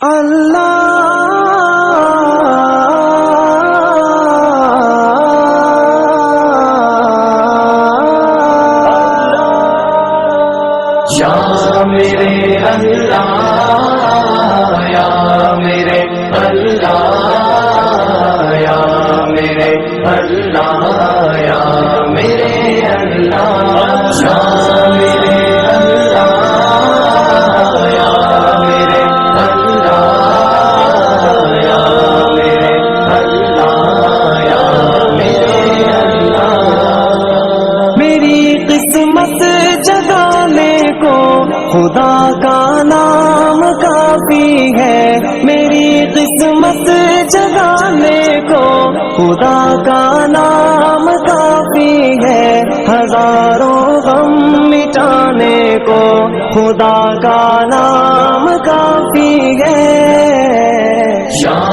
یا میرے اللہ یا میرے اللہ یا میرے اللہ یا میرے اللہ یا میرے اللہ یا میرے اللہ یا میرے اللہ یا میرے اللہ میری قسمت جگانے کو خدا کا نام کافی ہے، میری قسمت جگانے کو خدا کا نام کافی ہے، ہزاروں غم مٹانے کو خدا کا نام کافی ہے۔ یا